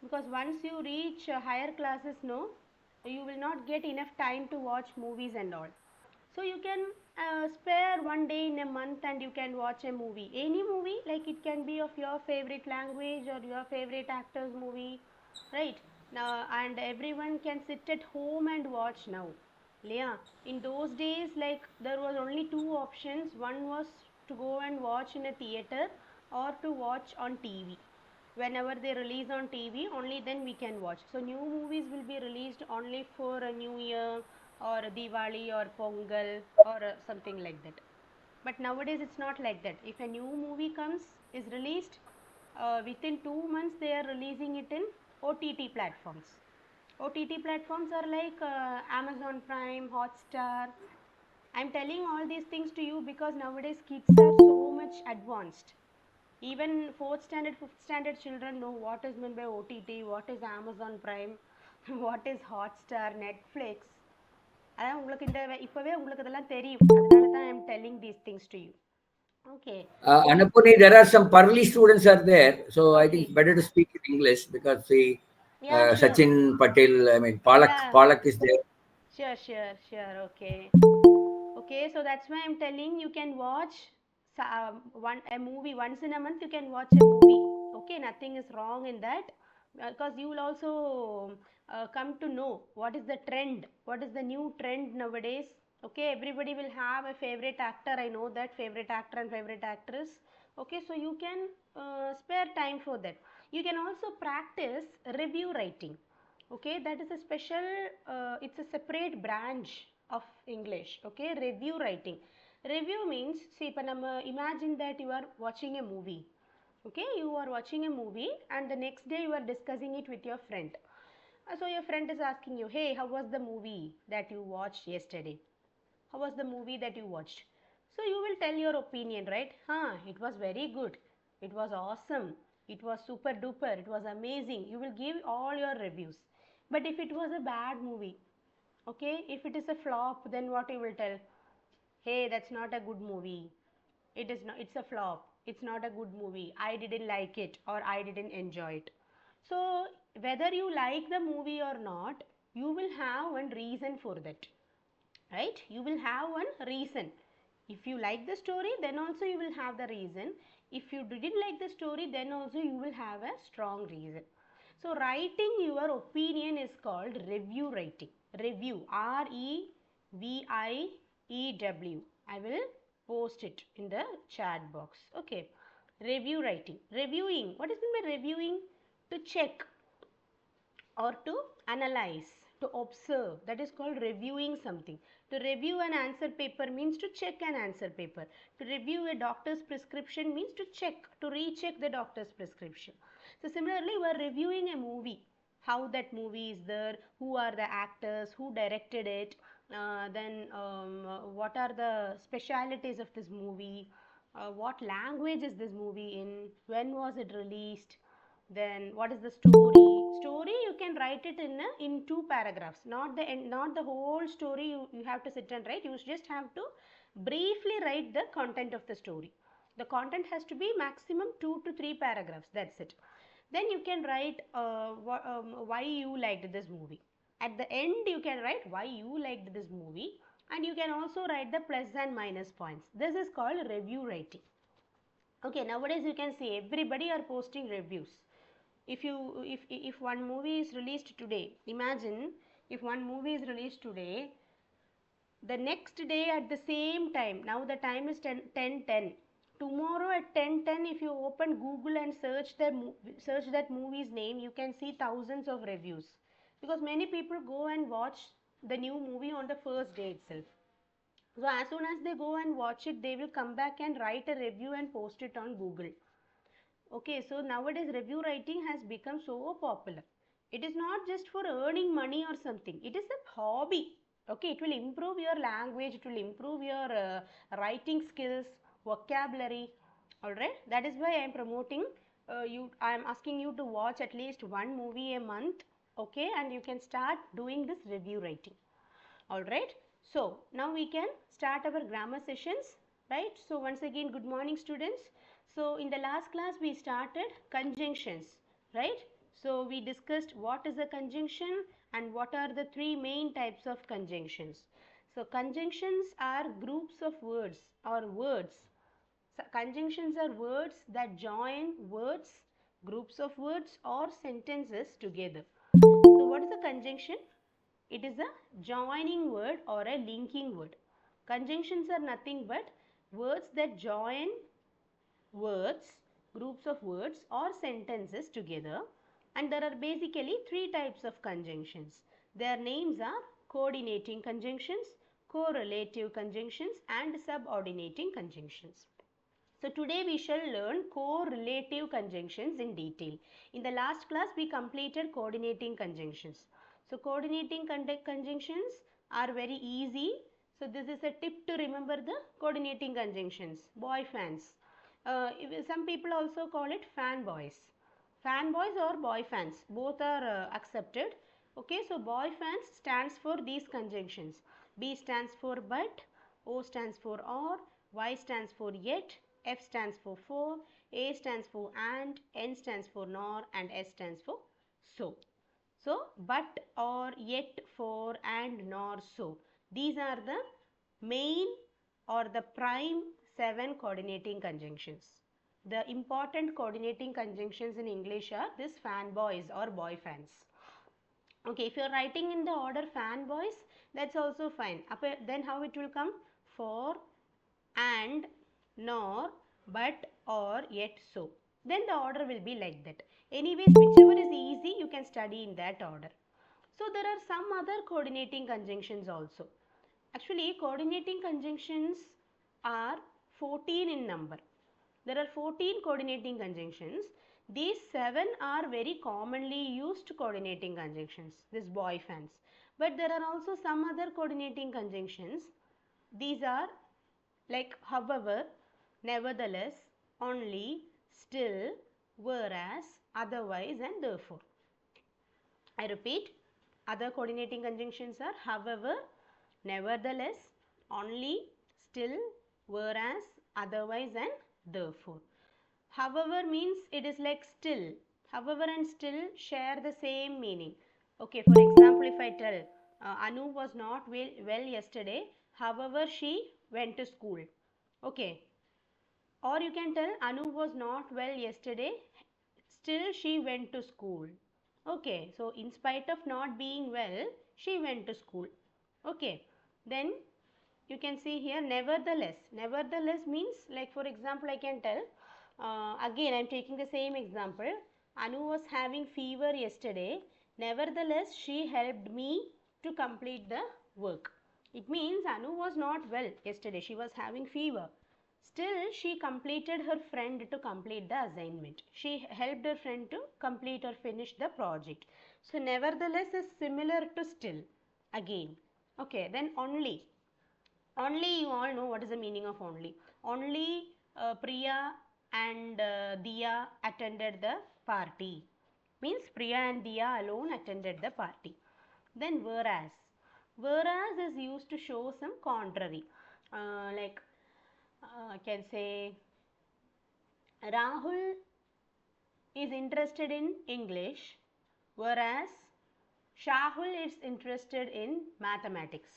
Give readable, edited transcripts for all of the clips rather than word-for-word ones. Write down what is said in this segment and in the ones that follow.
because once you reach higher classes, no, you will not get enough time to watch movies and all. So you can spare one day in a month and you can watch a movie, any movie, like it can be of your favorite language or your favorite actor's movie, right? Now, and everyone can sit at home and watch now. Yeah, in those days, like there was only two options. One was to go and watch in a theater or to watch on TV. Whenever they release on TV, only then we can watch. So new movies will be released only for a new year or a Diwali or Pongal or something like that. But nowadays it's not like that. If a new movie comes, is released, within 2 months they are releasing it in OTT platforms. OTT platforms are like Amazon Prime, Hotstar. I'm telling all these things to you because nowadays kids are so much advanced. Even fourth standard, fifth standard children know what is meant by OTT, what is Amazon Prime, what is Hotstar, Netflix. அதான் உங்களுக்கு இந்த இப்போவே உங்களுக்கு இதெல்லாம் தெரியும், அதனால தான் I am telling these things to you. Okay. Anapurni, there are some Parli students are there, so I okay. think it's better to speak in English because the yeah sure. Sachin Patel, I mean yeah Palak is there. Sure sure sure. Okay. Okay, so that's why I'm telling you can watch one a movie once in a month. You can watch a movie. Okay, nothing is wrong in that, because you will also come to know what is the trend, what is the new trend nowadays. Okay, everybody will have a favorite actor. I know that favorite actor and favorite actress. Okay, so you can spare time for that. You can also practice review writing. Okay, that is a special, it's a separate branch of English. Okay, review writing. Review means, see, ipa nama imagine that you are watching a movie. Okay, you are watching a movie and the next day you are discussing it with your friend. So your friend is asking you, hey, how was the movie that you watched yesterday? How was the movie that you watched? So you will tell your opinion, right? It was very good, it was awesome, it was super duper, it was amazing. You will give all your reviews. But if it was a bad movie, okay, if it is a flop, then what you will tell? Hey, that's not a good movie, it is not, it's a flop, it's not a good movie, I didn't like it or I didn't enjoy it. So whether you like the movie or not, you will have one reason for that, right? You will have one reason. If you like the story, then also you will have the reason. If you didn't like the story, then also you will have a strong reason. So writing your opinion is called review writing. Review, REVIEW. I will post it in the chat box. Okay, review writing. Reviewing, what is meant by reviewing? To check or to analyze, to observe. That is called reviewing something. To review an answer paper means to check an answer paper. To review a doctor's prescription means to check, to recheck the doctor's prescription. So similarly, you are reviewing a movie. How that movie is there, who are the actors, who directed it, then what are the specialities of this movie, what language is this movie in, when was it released, then what is the story? You can write it in two paragraphs, not the whole story. You have to sit and write. You just have to briefly write the content of the story. The content has to be maximum 2 to 3 paragraphs, that's it. Then you can write why you liked this movie. At the end you can write why you liked this movie, and you can also write the plus and minus points. This is called review writing. Okay, nowadays you can see everybody are posting reviews. If one movie is released today, imagine if one movie is released today, the next day at the same time, now the time is 10:10, tomorrow at 10:10, if you open Google and search that movie's name, you can see thousands of reviews, because many people go and watch the new movie on the first day itself. So as soon as they go and watch it, they will come back and write a review and post it on Google. Okay, so nowadays review writing has become so popular. It is not just for earning money or something. It is a hobby. Okay, it will improve your language. It will improve your writing skills, vocabulary. All right. That is why I am promoting you. I am asking you to watch at least one movie a month. Okay, and you can start doing this review writing. All right. So now we can start our grammar sessions, right? So once again, good morning students. So in the last class we started conjunctions, right? So we discussed what is a conjunction and what are the three main types of conjunctions. So conjunctions are groups of words or words. So conjunctions are words that join words, groups of words or sentences together. So what is a conjunction? It is a joining word or a linking word. Conjunctions are nothing but words that join words, groups of words or sentences together, and there are basically three types of conjunctions. Their names are coordinating conjunctions, correlative conjunctions and subordinating conjunctions. So today we shall learn correlative conjunctions in detail. In the last class we completed coordinating conjunctions. So coordinating conjunctions are very easy. So this is a tip to remember the coordinating conjunctions. Boy fans. Some people also call it fanboys. Fanboys or boy fans, both are accepted. Okay, so boy fans stands for these conjunctions. B stands for but, O stands for or, Y stands for yet, F stands for, A stands for and, N stands for nor, and S stands for so. So, but, or, yet, for, and, nor, so. These are the main or the prime 7 coordinating conjunctions. The important coordinating conjunctions in English are this fanboys or boy fans. Okay, if you are writing in the order fanboys, that's also fine. Then how it will come? For, and, nor, but, or, yet, so. Then the order will be like that. Anyways, whichever is easy, you can study in that order. So there are some other coordinating conjunctions also. Actually, coordinating conjunctions are 14 in number. There are 14 coordinating conjunctions. These 7 are very commonly used coordinating conjunctions, this boy fans. But there are also some other coordinating conjunctions. These are like however, nevertheless, only, still, whereas, otherwise and therefore. I repeat, other coordinating conjunctions are however, nevertheless, only, still, whereas, otherwise and therefore. However means it is like still. However and still share the same meaning. Okay, for example, if I tell Anu was not well yesterday, however she went to school. Okay, or you can tell Anu was not well yesterday, still she went to school. Okay, so in spite of not being well, she went to school. Okay, then you can see here nevertheless. Nevertheless means like for example I can tell, again I am taking the same example. Anu was having fever yesterday. Nevertheless, she helped me to complete the work. It means Anu was not well yesterday. She was having fever. Still, she completed her friend to complete the assignment. She helped her friend to complete or finish the project. So, nevertheless is similar to still. Again. Okay, then only. Only, you all know what is the meaning of only. Only Priya and Diya attended the party. Means Priya and Diya alone attended the party. Then whereas. Whereas is used to show some contrary. Like I can say Rahul is interested in English, whereas Shahul is interested in mathematics.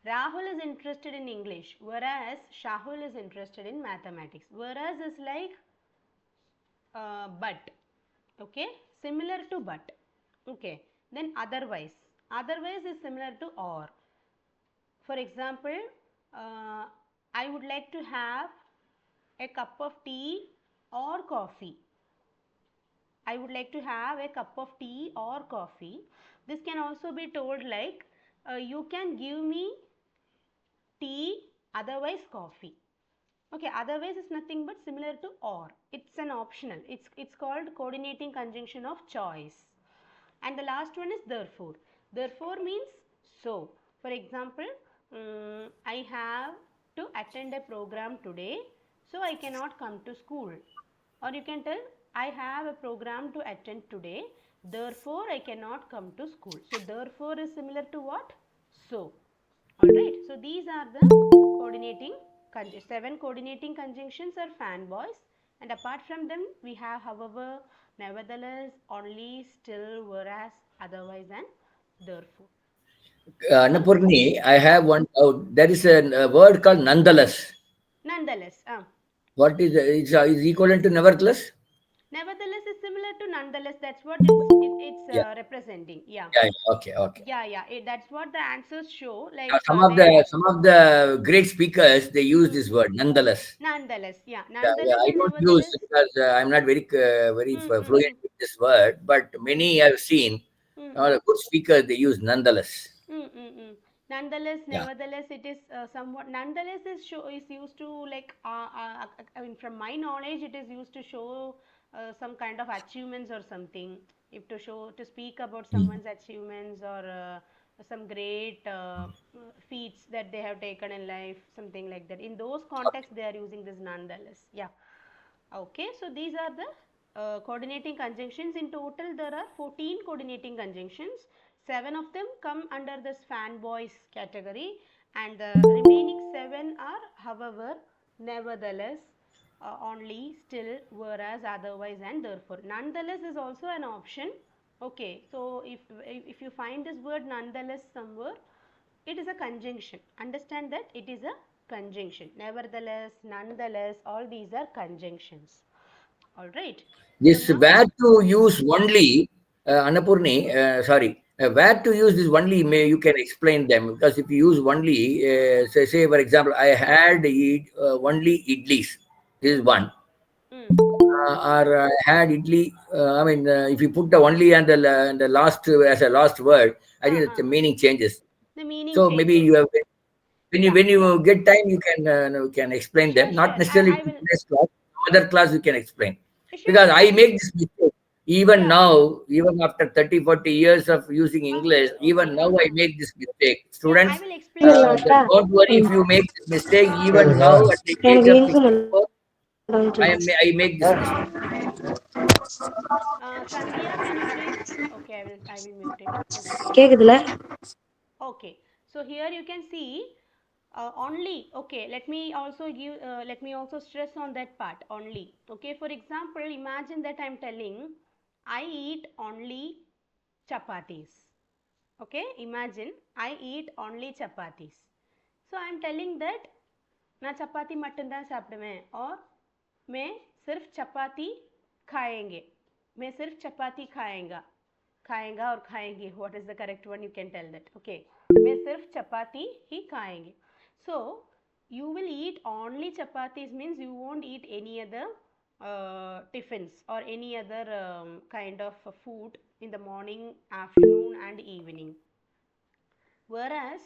Rahul is interested in English, whereas Shahul is interested in mathematics. Whereas is like but. Okay, similar to but. Okay, then otherwise. Otherwise is similar to or. For example, I would like to have a cup of tea or coffee. I would like to have a cup of tea or coffee. This can also be told like you can give me tea, otherwise coffee. Okay, otherwise is nothing but similar to or. It's an optional. It's called coordinating conjunction of choice. And the last one is therefore. Therefore means so. For example, I have to attend a program today, so I cannot come to school. Or you can tell, I have a program to attend today, therefore I cannot come to school. So therefore is similar to what? So. Alright, so these are the coordinating 7 coordinating conjunctions are fanboys, and apart from them we have however, Nevertheless, only, still, whereas, otherwise, and therefore. Annapurni, I have one doubt. There is a word called nonetheless. Nonetheless, What is is equivalent to nevertheless? nevertheless is similar to nonetheless. That's what it's Yeah, representing. Yeah, yeah, yeah. Okay, okay. yeah, yeah. That's what the answers show. Now, Like they. some of the great speakers they use Mm, this word nonetheless. nonetheless, yeah. Yeah, yeah. Nonetheless I and don't use nevertheless. because I'm not very Mm, mm, fluent mm, with this word. But mm, many I've seen, mm, mm. the good speakers they use nonetheless. Mm, mm, mm. Nonetheless, Yeah. nevertheless, it is somewhat. Nonetheless, is used to like. I mean, from my knowledge, it is used to show some kind of achievements or something. If to show to speak about Mm. someone's achievements or some great feats that they have taken in life, something like that. In those contexts, they are using this nonetheless. Yeah. Okay, so these are the coordinating conjunctions. In total, there are 14 coordinating conjunctions. 7 of them come under this fanboys category, and the remaining 7 are, however, nevertheless, only, still, whereas, otherwise, and therefore. Nonetheless is also an option. Okay, so if you find this word nonetheless somewhere, it is a conjunction. Understand that it is a conjunction. Nevertheless, nonetheless, all these are conjunctions. All right. So This now, where to use only, Annapurni, sorry, where to use this only, may you can explain them because if you use only, say for example, I had only idlis. This is one. mm, Or I had idli. I mean, if you put the only and the last as a last word, I think the uh. meaning changes. The meaning So maybe changes. you have Yeah, when yeah. you get time, you can explain Sure, them. Not sure. necessarily I in will. today's class, other class you can explain. Sure, Because sure. I I will. make this mistake. Even Yeah. now, even after 30, 40 years of using English, Okay, even okay. now I make this mistake. Yeah, I Students, will explain you. don't worry if you make this mistake. Even now, at the age of 64, I make this mistake. Sandhya, can you please? Okay, I will mute it. Just give me a கேக்குதுல second. Okay, so here you can see only. Okay, let me also stress on that part only. Okay, for example, imagine that I'm telling I eat only chapatis. Okay, imagine I eat only chapatis. So I'm telling that मैं चपाती mutton தான் சாப்பிடுவேன் और मैं सिर्फ चपाती खाएंगे मैं सिर्फ चपाती खाएगा खाएगा और खाएंगे what is the correct one you can tell that okay मैं सिर्फ चपाती ही खाएंगे so you will eat only chapatis means you won't eat any other tiffins or any other kind of food in the morning afternoon and evening whereas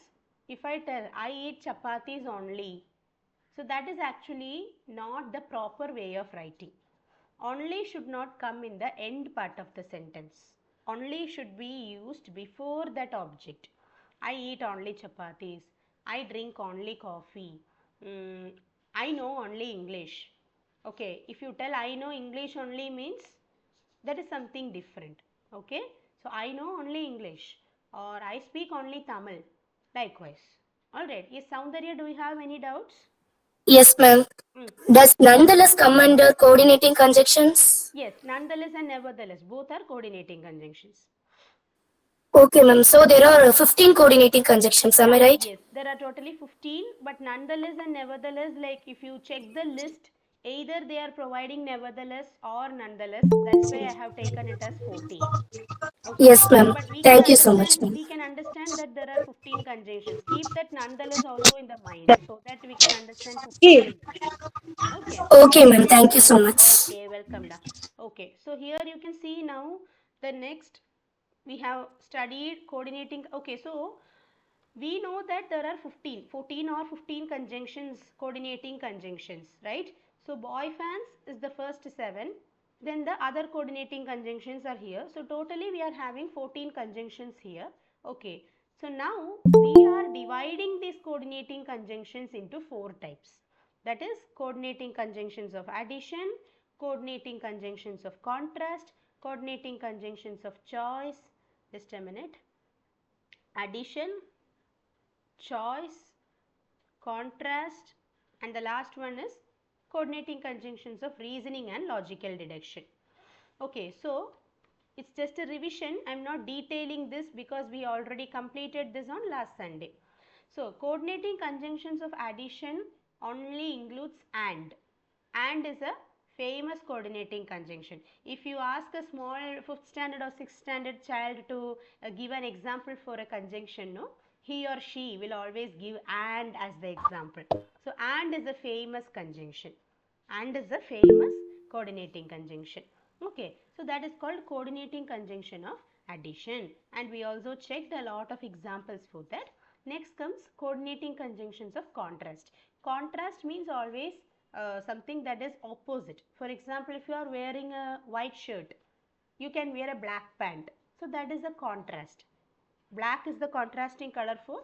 if I tell I eat chapatis only so that is actually not the proper way of writing. Only should not come in the end part of the sentence. Only should be used before that object. I eat only chapatis. I drink only coffee. I know only English. Okay, if you tell I know English only means that is something different. Okay, so I know only English or I speak only Tamil. Likewise. Alright, yes, Soundarya, do you have any doubts? Yes, ma'am. Mm. Does nonetheless come under coordinating conjunctions? Yes, nonetheless and nevertheless, both are coordinating conjunctions. Okay, ma'am. So there are 15 coordinating conjunctions, am Yeah, I right? yes, there are totally 15, but nonetheless and nevertheless, like if you check the list, either they are providing nevertheless or nonetheless. That's why I have taken it as 14. Okay, Yes, ma'am. but Thank you so much, ma'am. we can understand that there are 15 conjunctions. Keep that nonetheless also in the mind so that we can understand 15 in that. Okay. Okay, ma'am. Thank you so much. Okay, welcome da. Okay, so here you can see now the next we have studied coordinating. Okay, so we know that there are 14 or 15 conjunctions, coordinating conjunctions, right? So boy fans is the first 7, then the other coordinating conjunctions are here. So totally we are having 14 conjunctions here. Okay, so now we are dividing these coordinating conjunctions into 4 types. That is coordinating conjunctions of addition, coordinating conjunctions of contrast, coordinating conjunctions of choice. Just a minute. Addition, choice, contrast, and the last one is coordinating conjunctions of reasoning and logical deduction. Okay, so it's just a revision. I'm not detailing this because we already completed this on last Sunday. So coordinating conjunctions of addition only includes and. And is a famous coordinating conjunction. If you ask a small 5th standard or 6th standard child to give an example for a conjunction, no, he or she will always give and as the example. So and is a famous conjunction. And is a famous coordinating conjunction. Okay, so that is called coordinating conjunction of addition, and we also checked a lot of examples for that. Next comes coordinating conjunctions of contrast. Contrast means always something that is opposite. For example, if you are wearing a white shirt, you can wear a black pant. So that is a contrast. Black is the contrasting color for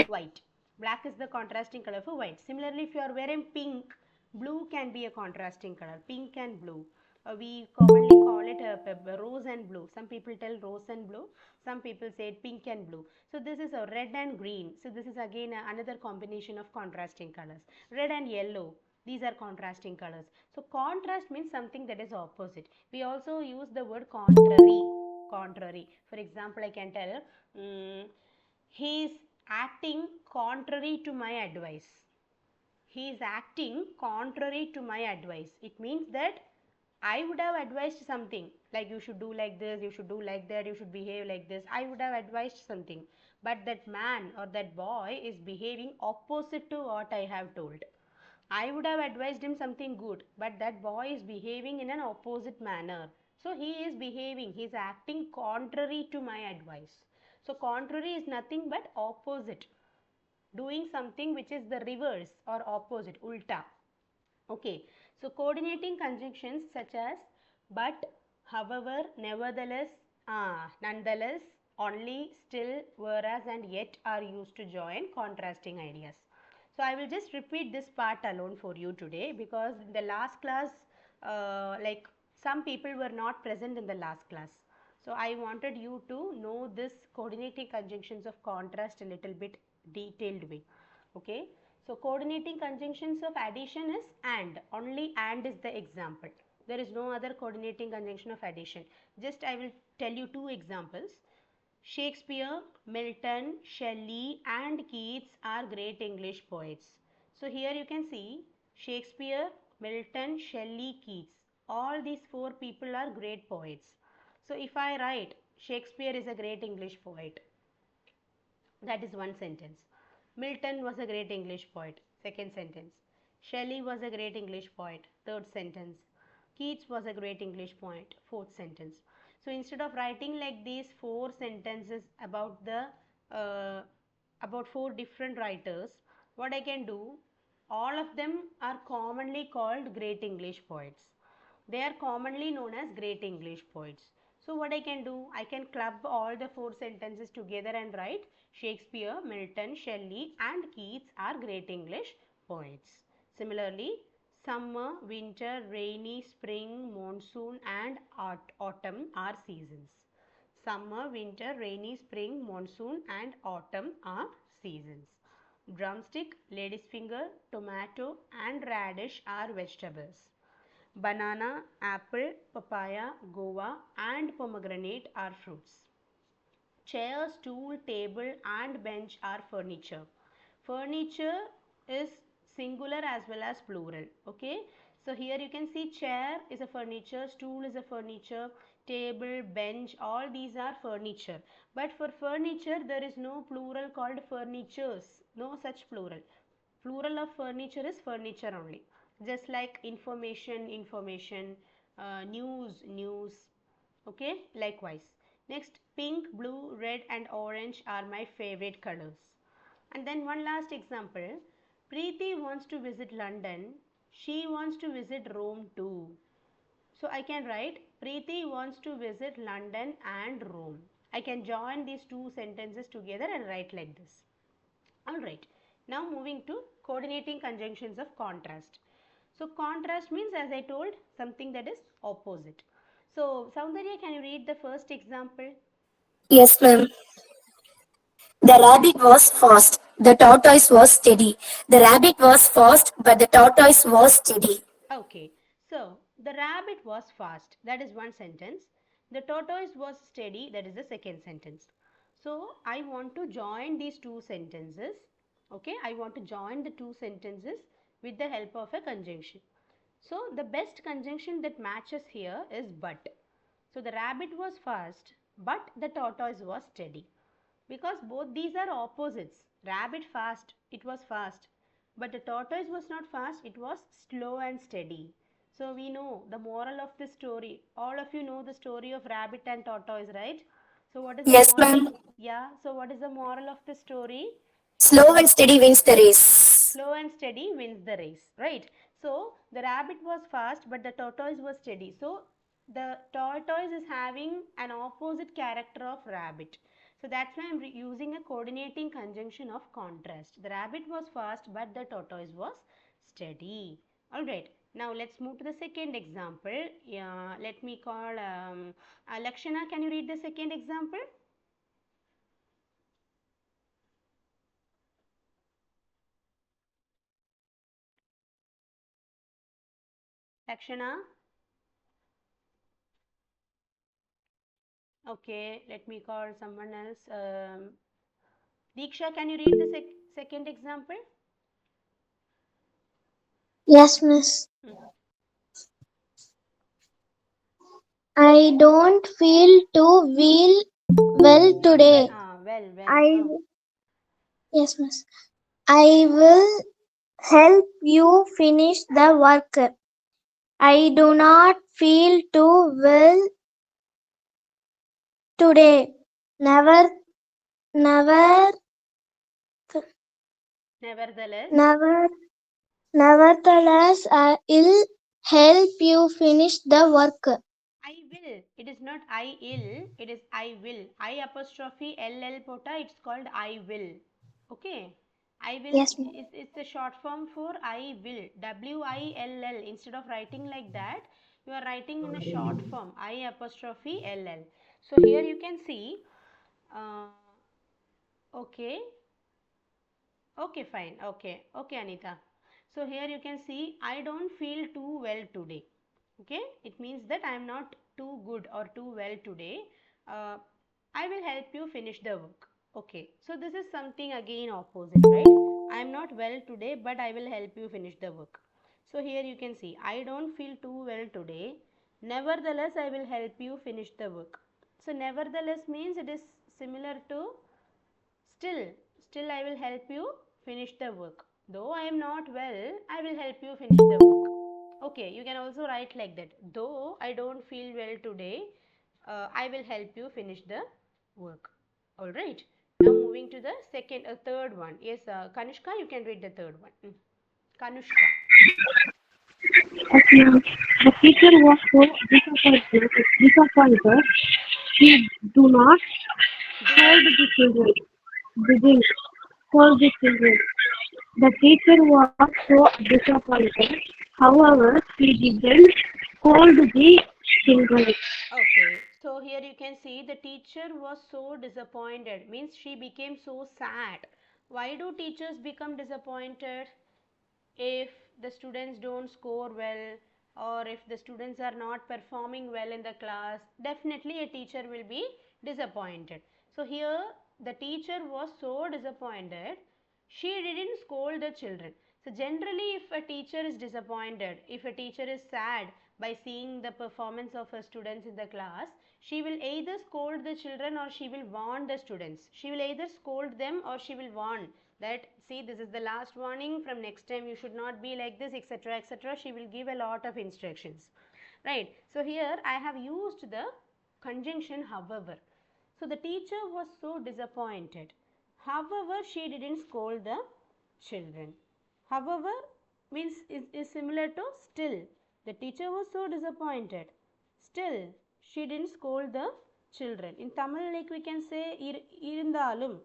white. Black is the contrasting color for white. Similarly, if you are wearing pink, blue can be a contrasting color. Pink and blue. We commonly call it rose and blue. Some people tell rose and blue. Some people say pink and blue. So this is a red and green. So this is again another combination of contrasting colors. Red and yellow. These are contrasting colors. So contrast means something that is opposite. We also use the word contrary. Contrary. For example, I can tell he is acting contrary to my advice. He is acting contrary to my advice. It means that I would have advised something like you should do like this, you should do like that, you should behave like this. I would have advised something. But that man or that boy is behaving opposite to what I have told. I would have advised him something good, but that boy is behaving in an opposite manner. So he is behaving, he is acting contrary to my advice. So contrary is nothing but opposite, doing something which is the reverse or opposite, ulta. Okay, so coordinating conjunctions such as but, however, nevertheless, nonetheless, only, still, whereas and yet are used to join contrasting ideas. So I will just repeat this part alone for you today because in the last class, like some people were not present in the last class. So I wanted you to know this coordinating conjunctions of contrast a little bit detailed way. Okay. So coordinating conjunctions of addition is and. Only and is the example. There is no other coordinating conjunction of addition. Just I will tell you two examples. Shakespeare, Milton, Shelley and Keats are great English poets. So here you can see Shakespeare, Milton, Shelley, Keats. All these four people are great poets. So if I write Shakespeare is a great English poet, that is one sentence. Milton was a great English poet, second sentence. Shelley was a great English poet, third sentence. Keats was a great English poet, fourth sentence. So instead of writing like these four sentences about the about four different writers, what I can do, all of them are commonly called great English poets. They are commonly known as great English poets. So what I can do, I can club all the four sentences together and write Shakespeare, Milton, Shelley and Keats are great English poets. Similarly, summer, winter, rainy, spring, monsoon and autumn are seasons. Summer, winter, rainy, spring, monsoon and autumn are seasons. Drumstick, lady's finger, tomato and radish are vegetables. Banana, apple, papaya, guava and pomegranate are fruits. Chair, stool, table and bench are furniture. Furniture is singular as well as plural. Okay. So here you can see chair is a furniture, stool is a furniture, table, bench, all these are furniture. But for furniture there is no plural called furnitures. No such plural. Plural of furniture is furniture only. Just like information, information, news, news. Okay, likewise. Next, pink, blue, red and orange are my favorite colors. And then one last example. Preeti wants to visit London. She wants to visit Rome too. So I can write Preeti wants to visit London and Rome. I can join these two sentences together and write like this. Alright, now moving to coordinating conjunctions of contrast. So contrast means, as I told, something that is opposite. So Soundarya, can you read the first example? Yes, ma'am. The rabbit was fast. The tortoise was steady. The rabbit was fast, but the tortoise was steady. Okay, so The rabbit was fast. That is one sentence. The tortoise was steady. That is the second sentence. So I want to join these two sentences. Okay, I want to join the two sentences with the help of a conjunction. So the best conjunction that matches here is but. So the rabbit was fast, but the tortoise was steady. Because both these are opposites. Rabbit fast, it was fast. But the tortoise was not fast, it was slow and steady. So we know the moral of the story. All of you know the story of rabbit and tortoise, right? So what is the Yes, moral? ma'am. Yeah, so what is the moral of the story? Slow and steady wins the race. Slow and steady wins the race, right? So the rabbit was fast, but the tortoise was steady. So the tortoise is having an opposite character of rabbit. So that's why I'm using a coordinating conjunction of contrast. The rabbit was fast, but the tortoise was steady. All right. Now let's move to the second example. Let me call Lakshana. Can you read the second example? Lakshana. Okay, let me call someone else. Diksha, can you read the second example? Yes, miss. Hmm. I don't feel too well today. Well. I yes, miss. I will help you finish the work. I do not feel too well today. Never, never, Nevertheless, never, nevertheless, I will help you finish the work. I will. It is not I ill. It is I will. I apostrophe LL pota. It's called I will. Okay. I will. Yes, ma'am. It's a short form for I will. WILL. Instead of writing like that, you are writing in a short form. I apostrophe LL. So here you can see. Uh, okay. Okay, fine. Okay, Anita. So here you can see I don't feel too well today. Okay, it means that I am not too good or too well today. Uh, I will help you finish the work. Okay, so this is something again opposite, right? I am not well today, but I will help you finish the work. So here you can see I don't feel too well today. Nevertheless, I will help you finish the work. So nevertheless means it is similar to Still, still I will help you finish the work. Though I am not well, I will help you finish the work. Okay, you can also write like that. Though I don't feel well today, I will help you finish the work. Alright. Now moving to the third one. Yes, Kanushka, you can read the third one. Kanushka. Okay. The teacher was so disappointed. He do not scold Didn't. the children. Didn't scold the children. The teacher was so disappointed. However, he didn't scold the children. Okay, so here you can see the teacher was so disappointed, means she became so sad. Why do teachers become disappointed? If the students don't score well or if the students are not performing well in the class, definitely a teacher will be disappointed. So here the teacher was so disappointed, she didn't scold the children. So generally if a teacher is disappointed, if a teacher is sad by seeing the performance of her students in the class, she will either scold the children or she will warn the students. She will either scold them or she will warn that see, this is the last warning, from next time you should not be like this, etc., etc. She will give a lot of instructions, right? So here I have used the conjunction however. So the teacher was so disappointed, however she didn't scold the children. However means is similar to still. The teacher was so disappointed, still she didn't scold the children. In Tamil, like we can say irundhalum,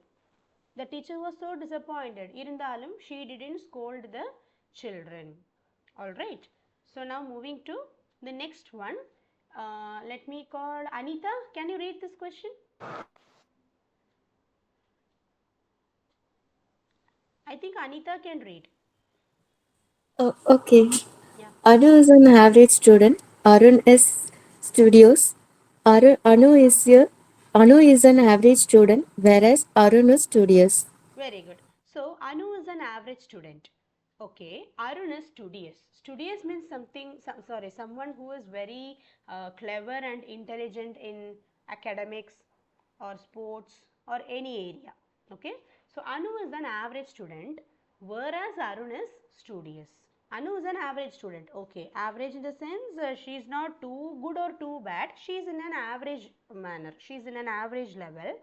the teacher was so disappointed. Irundhalum, she didn't scold the children. Alright. So now moving to the next one. Let me call Anita. Can you read this question? I think Anita can read. Oh, okay. Yeah. Anu is an average student. Arun is studious. Anu is an average student, whereas Arun is studious. Very good. So Anu is an average student. Okay, Arun is studious. Studious means someone who is very clever and intelligent in academics or sports or any area. Okay, so Anu is an average student, whereas Arun is studious. Anu is an average student. Okay, average in the sense she is not too good or too bad. She is in an average manner. She is in an average level,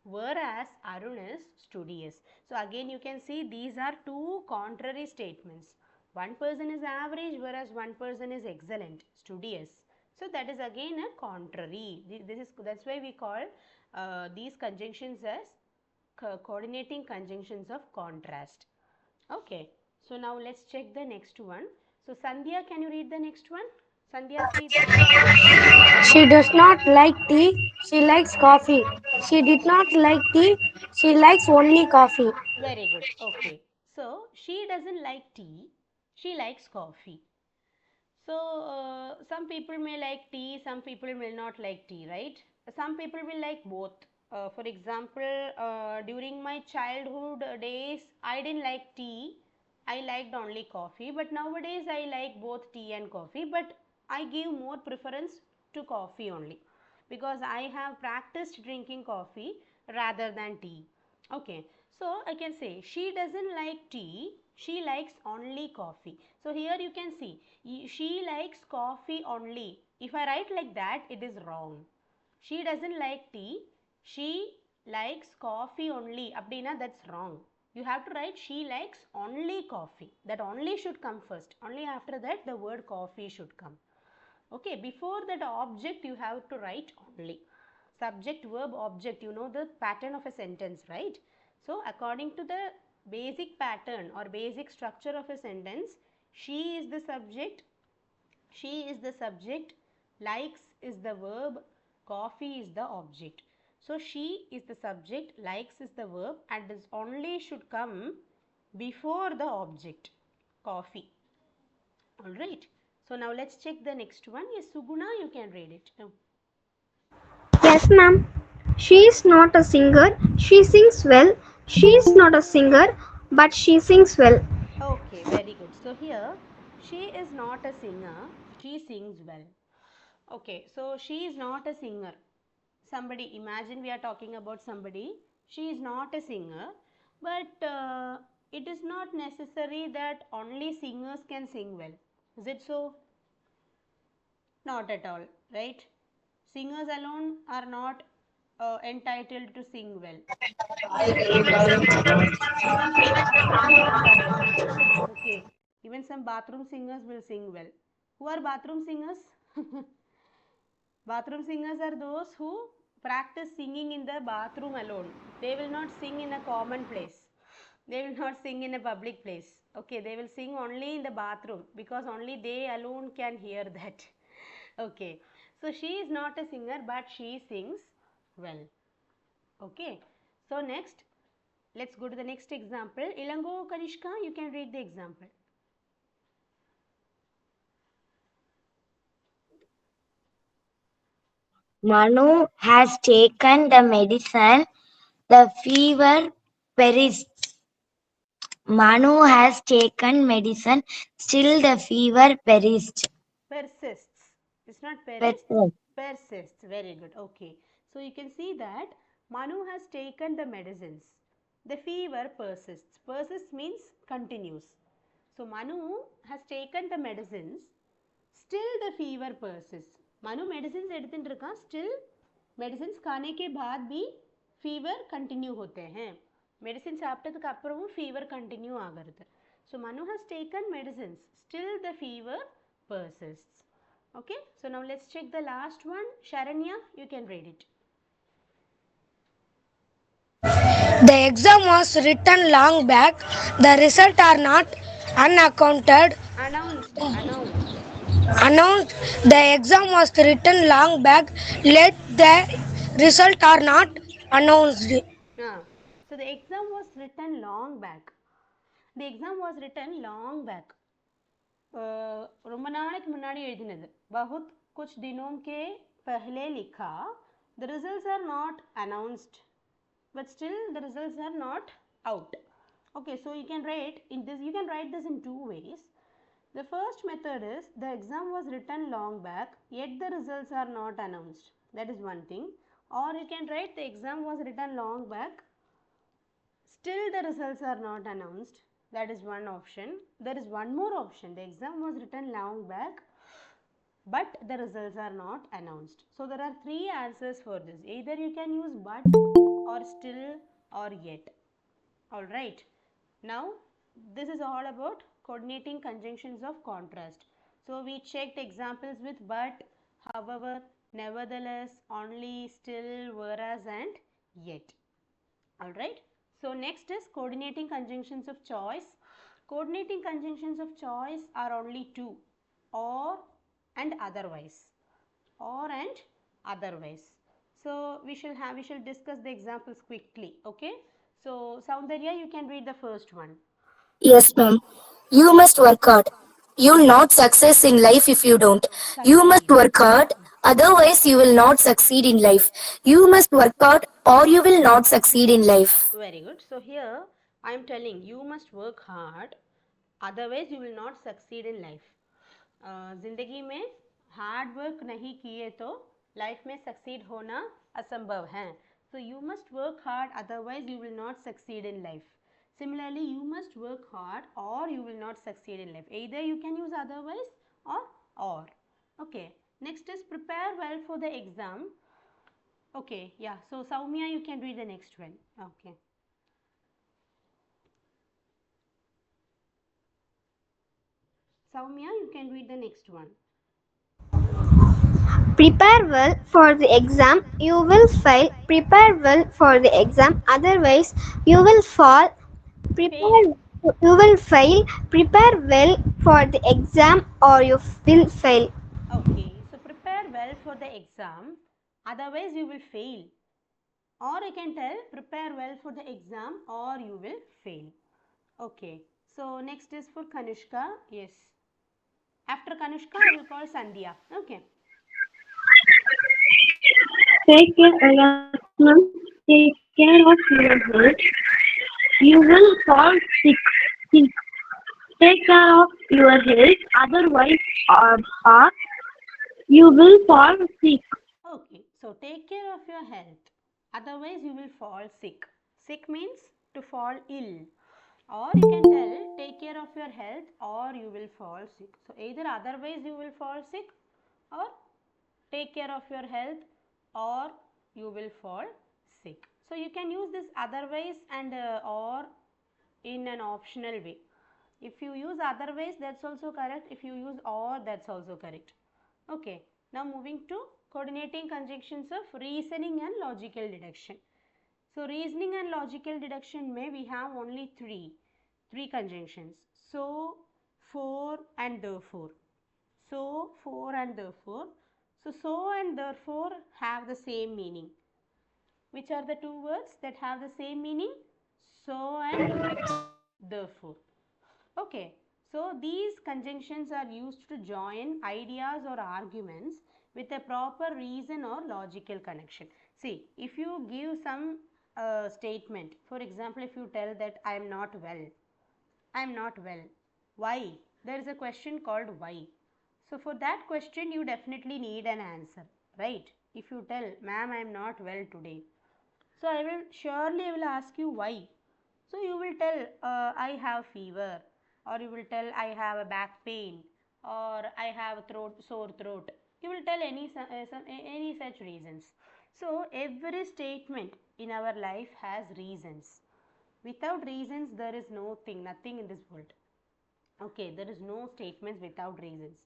whereas Arun is studious. So again you can see these are two contrary statements. One person is average, whereas one person is excellent, studious. So that is again a contrary. That's why we call these conjunctions as coordinating conjunctions of contrast. Okay, so now let's check the next one. So Sandhya, can you read the next one? Sandhya Preeti. She does not like tea. She likes coffee. She did not like tea. She likes only coffee. Very good. Okay. So she doesn't like tea. She likes coffee. So some people may like tea, some people will not like tea, right? Some people will like both. For example, during my childhood days, I didn't like tea. I liked only coffee. But nowadays, I like both tea and coffee. But I give more preference to coffee only because I have practiced drinking coffee rather than tea. Okay, so I can say she doesn't like tea, she likes only coffee. So here you can see she likes coffee only. If I write like that, it is wrong. She doesn't like tea, she likes coffee only. Abdina, that's wrong. You have to write she likes only coffee. That only should come first. Only after that the word coffee should come. Okay, before that object you have to write only. Subject, verb, object, you know the pattern of a sentence, right? So according to the basic pattern or basic structure of a sentence, she is the subject, she is the subject, likes is the verb, coffee is the object. So she is the subject, likes is the verb, and this only should come before the object, coffee. Alright. So now let's check the next one. Yes, Suguna, you can read it. Yes, ma'am. She is not a singer. She sings well. She is not a singer, but she sings well. Okay, very good. So here, she is not a singer. She sings well. Okay, so she is not a singer. Somebody, imagine we are talking about somebody. She is not a singer, but it is not necessary that only singers can sing well. Is it so? Not at all, right? Singers alone are not entitled to sing well. Even bathroom singers are there. Okay. Even some bathroom singers will sing well. Who are bathroom singers? Bathroom singers are those who practice singing in the bathroom alone. They will not sing in a common place. They will not sing in a public place. Okay, they will sing only in the bathroom because only they alone can hear that. Okay, so she is not a singer but she sings well. Okay, so next, let's go to the next example. Ilango Kanishka, you can read the example. Manu has taken the medicine. The fever persists. Manu has taken medicine. Still the fever persists. Persists. It's not perist, Persists. persists. Very good. Okay. So you can see that Manu has taken the medicines. The fever persists. Persists means continues. So Manu has taken the medicines. Still the fever persists. Manu medicines எடுத்துட்டு இருக்கான். Still medicines खाने के बाद भी fever continue होते हैं. Medicine சாப்பிட்டதுக்கு அப்புறமும் fever continue ஆகிறது. So Manu has taken medicines. Still the fever persists. Okay. So now let's check the last one. Sharanya, you can read it. The exam was written long back. The results are not unaccounted. Announced. Announced. The exam was written long back. Let the result are not announced. So the exam was written long back. The exam was written long back. ரொம்ப நாளைக்கு முன்னாடி எழுதினது. बहुत कुछ दिनों के पहले लिखा. The results are not announced, but still the results are not out. Okay, so you can write in this. You can write this in two ways. The first method is the exam was written long back, yet the results are not announced. That is one thing. Or you can write the exam was written long back, still the results are not announced. That is one option. There is one more option. The exam was written long back, but the results are not announced. So there are three answers for this. Either you can use but or still or yet. All right. Now this is all about coordinating conjunctions of contrast. So we checked examples with but, however, nevertheless, only, still, whereas and yet. All right. So next is coordinating conjunctions of choice. Coordinating conjunctions of choice are only two: or and otherwise. Or and otherwise. So we shall discuss the examples quickly. Okay. So Soundarya, you can read the first one. Yes, ma'am. You must work hard. You'll not success in life if you don't. You must Succeed. work hard, otherwise you will not succeed in life. You must work hard or you will not succeed in life. Very good. So here I am telling you must work hard, otherwise you will not succeed in life. जिंदगी में hard work नहीं किए तो life में succeed होना असंभव है. So you must work hard, otherwise you will not succeed in life. Similarly, you must work hard or you will not succeed in life. Either you can use otherwise or. Okay. Next is prepare well for the exam. Okay, yeah. So Soumya, you can read the next one. Okay. Soumya, you can read the next one. Prepare well for the exam, you will fail. Prepare well for the exam, otherwise you will fall. Prepare, you will fail. Prepare well for the exam or you will fail. Okay, so prepare well for the exam, otherwise you will fail. Or I can tell prepare well for the exam or you will fail. Okay, so next is for Kanushka. Yes. After Kanushka, I will call Sandhya. Okay. Take care, yes, ma'am. Take care of your health. You will fall sick. Sick. Take care of your health, otherwise or you will fall sick. Okay, so take care of your health, otherwise you will fall sick. Sick means to fall ill. Or you can tell take care of your health or you will fall sick. So either otherwise you will fall sick or take care of your health or you will fall sick. So you can use this otherwise and or in an optional way. If you use otherwise, that's also correct. If you use or, that's also correct. Okay, now moving to coordinating conjunctions of reasoning and logical deduction. So reasoning and logical deduction may we have only three conjunctions: so, for and therefore. So, for and therefore. So and therefore have the same meaning. Which are the two words that have the same meaning? So and therefore. Okay, so these conjunctions are used to join ideas or arguments with a proper reason or logical connection. See, if you give some statement, for example, if you tell that I am not well, I am not well. Why? There is a question called why. So for that question, you definitely need an answer, right? If you tell, ma'am, I am not well today, so I will ask you why. So you will tell, I have fever, or you will tell I have a back pain, or I have a sore throat. You will tell any such reasons. So every statement in our life has reasons. Without reasons, there is nothing in this world. Okay, there is no statements without reasons.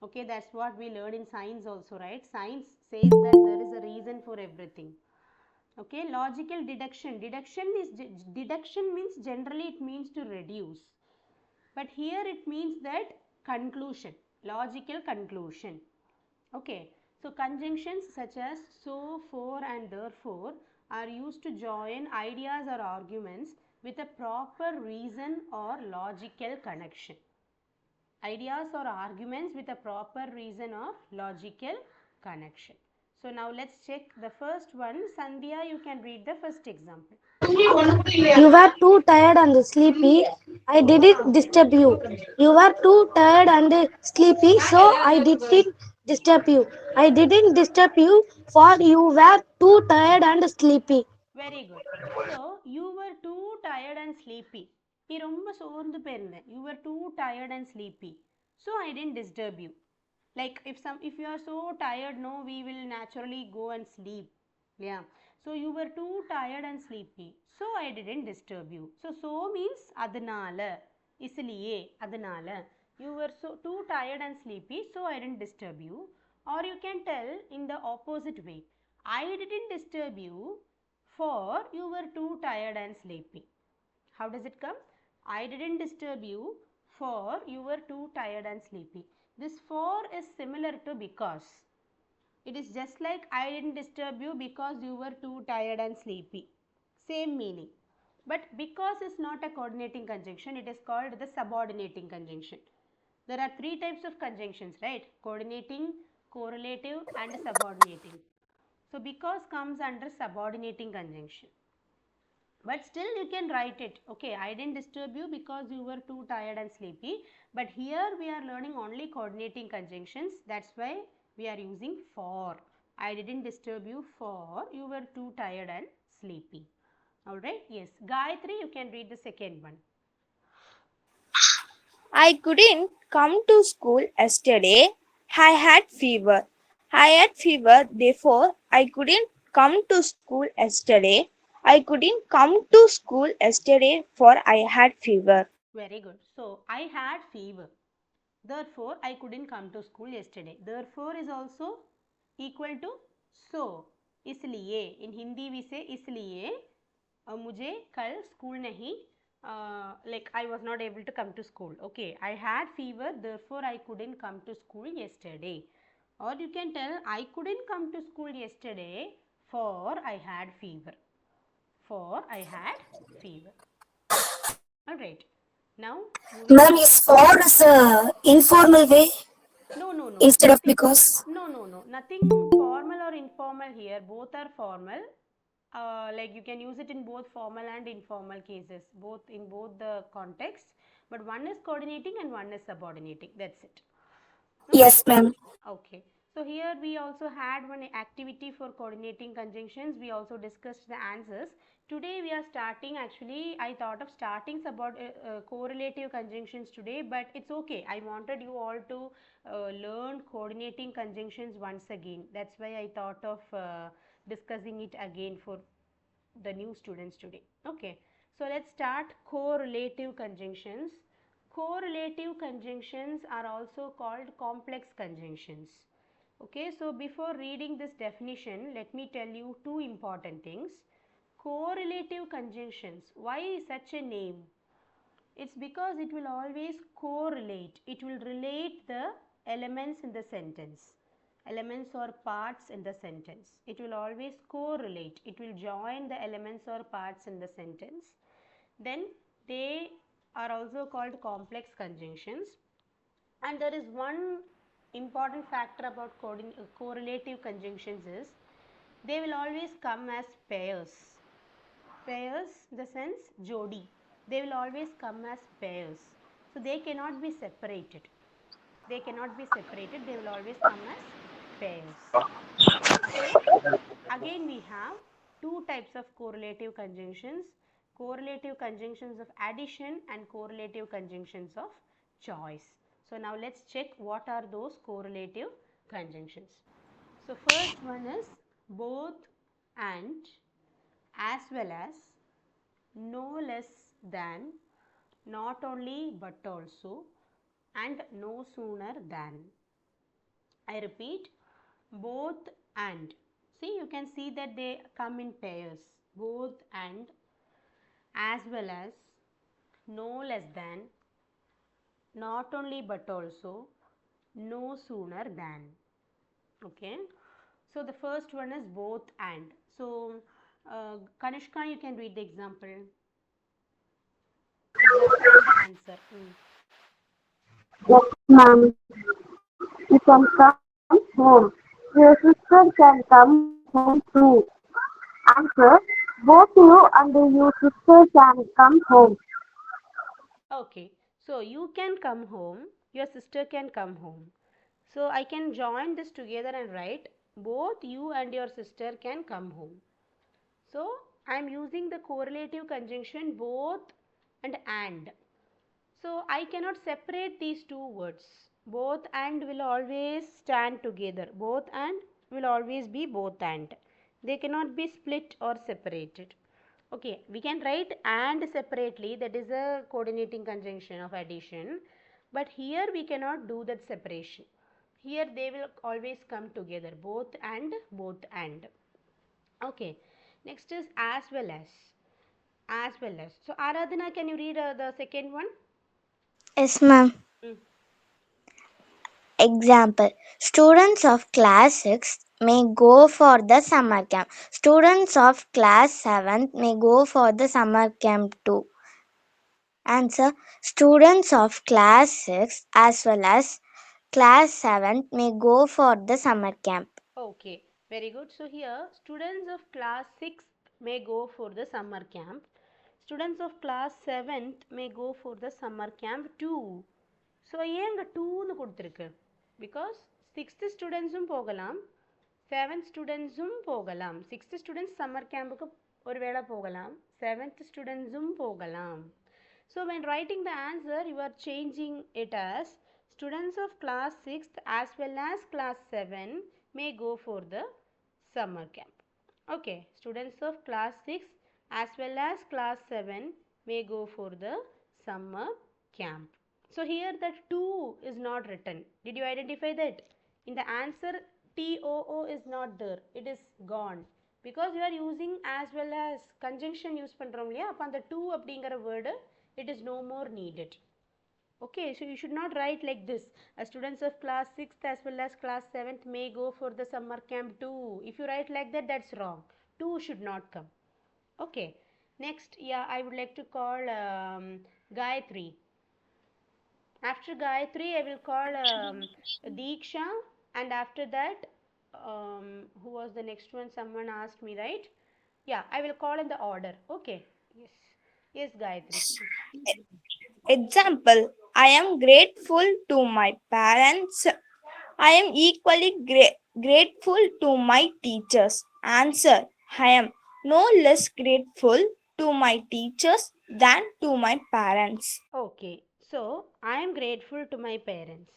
Okay, that's what we learn in science also, right? Science says that there is a reason for everything. Okay, logical deduction. Deduction means generally it means to reduce, but here it means that conclusion, logical conclusion. Okay, so conjunctions such as so, for and therefore are used to join ideas or arguments with a proper reason or logical connection. Ideas or arguments with a proper reason or logical connection. So now let's check the first one. Sandhya, you can read the first example. You were too tired and sleepy. I didn't disturb you. You were too tired and sleepy, so I didn't disturb you. I didn't disturb you, for you were too tired and sleepy. Very good. So you were too tired and sleepy. நீ ரொம்ப சோர்ந்து போயிருந்த. You were too tired and sleepy. So I didn't disturb you. Like if you are so tired, no, we will naturally go and sleep. Yeah. So you were too tired and sleepy. So I didn't disturb you. So means adnala. Isliye adnala. You were so too tired and sleepy, so I didn't disturb you. Or you can tell in the opposite way. I didn't disturb you, for you were too tired and sleepy. How does it come? I didn't disturb you, for you were too tired and sleepy. This for is similar to because. It is just like I didn't disturb you because you were too tired and sleepy. Same meaning. But because is not a coordinating conjunction, it is called the subordinating conjunction. There are three types of conjunctions, right? Coordinating, correlative and subordinating. So because comes under subordinating conjunction. But still you can write it. Okay, I didn't disturb you because you were too tired and sleepy. But here we are learning only coordinating conjunctions. That's why we are using for. I didn't disturb you, for you were too tired and sleepy. Alright, yes. Gayatri, you can read the second one. I couldn't come to school yesterday. I had fever. I had fever, therefore I couldn't come to school yesterday. I couldn't come to school yesterday for I had fever. Very good. So, I had fever. Therefore, I couldn't come to school yesterday. Therefore is also equal to so. इसलिए in Hindi we say इसलिए मुझे कल school नहीं like I was not able to come to school. Okay, I had fever, therefore I couldn't come to school yesterday. Or you can tell I couldn't come to school yesterday for I had fever. For I had fever. Alright. Now, Ma'am, is for is a informal way no. instead of Nothing. because. No. Nothing formal or informal here. Both are formal. Like you can use it in both formal and informal cases. Both in both the contexts. But one is coordinating and one is subordinating. That's it. Okay. Yes, ma'am. Okay. So here we also had one activity for coordinating conjunctions. We also discussed the answers. Today we are starting, actually I thought of starting about correlative conjunctions today, but it's okay. I wanted you all to learn coordinating conjunctions once again. That's why I thought of discussing it again for the new students today. Okay. So let's start correlative conjunctions. Correlative conjunctions are also called complex conjunctions. Okay, so before reading this definition, let me tell you two important things. Correlative conjunctions. Why such a name? It's because it will always correlate. It will relate the elements in the sentence. Elements or parts in the sentence. It will always correlate. It will join the elements or parts in the sentence. Then they are also called complex conjunctions. And there is one important factor about correlative conjunctions is they will always come as pairs. Pairs in the sense jodi. They will always come as pairs. So they cannot be separated. They cannot be separated. They will always come as pairs. Okay, so again we have two types of correlative conjunctions. Correlative conjunctions of addition and correlative conjunctions of choice. So now let's check what are those correlative conjunctions. So first one is both and, as well as, no less than, not only but also, and no sooner than. I repeat, both and. See, you can see that they come in pairs. Both and, as well as, no less than, not only but also, no sooner than. Okay. So the first one is both and. So Kanishka, you can read the example. Example and the answer. Yes, ma'am. You can come home. Your sister can come home too. Answer. Both you and your sister can come home. Okay, so you can come home, your sister can come home. So I can join this together and write both you and your sister can come home. So I am using the correlative conjunction both and. So I cannot separate these two words. Both and will always stand together. Both and will always be both and. They cannot be split or separated. Okay, we can write and separately, that is a coordinating conjunction of addition. But here we cannot do that separation. Here they will always come together, both and both and. Okay, next is as well as. As well as. So Aradhana, can you read the second one? Yes, ma'am. Mm. Example: students of class 6 may go for the summer camp. Students of class 7 may go for the summer camp too. Answer: students of class 6 as well as class 7 may go for the summer camp. Okay, very good. So here students of class 6th may go for the summer camp. Students of class 7th may go for the summer camp too. So ஏன் இங்கே டூன்னு கொடுத்துருக்கு? Because sixth ஸ்டூடெண்ட்ஸும் போகலாம், seventh ஸ்டூடெண்ட்ஸும் போகலாம். Sixth students summer கேம்புக்கு ஒரு வேளை போகலாம், செவன்த் ஸ்டூடெண்ட்ஸும் போகலாம். So when writing the answer you are changing it as students of class 6th as well as class 7 may go for the summer camp. Okay, students of class 6 as well as class 7 may go for the summer camp. So here that 2 is not written. Did you identify that? In the answer TOO is not there. It is gone. Because you are using as well as conjunction use பண்றோம் இல்லையா, அப்போ அந்த 2 அப்படிங்கிற word it is no more needed. Okay, so you should not write like this. Students of class 6th as well as class 7th may go for the summer camp too. If you write like that, that's wrong. 2 should not come. Okay, next, yeah, I would like to call Gayatri. After Gayatri, I will call Deeksha, and after that, who was the next one? Someone asked me, right? Yeah, I will call in the order. Okay. Yes. Yes, Gayatri. Example: I am grateful to my parents. I am equally grateful to my teachers. Answer: I am no less grateful to my teachers than to my parents. Okay. So, I am grateful to my parents.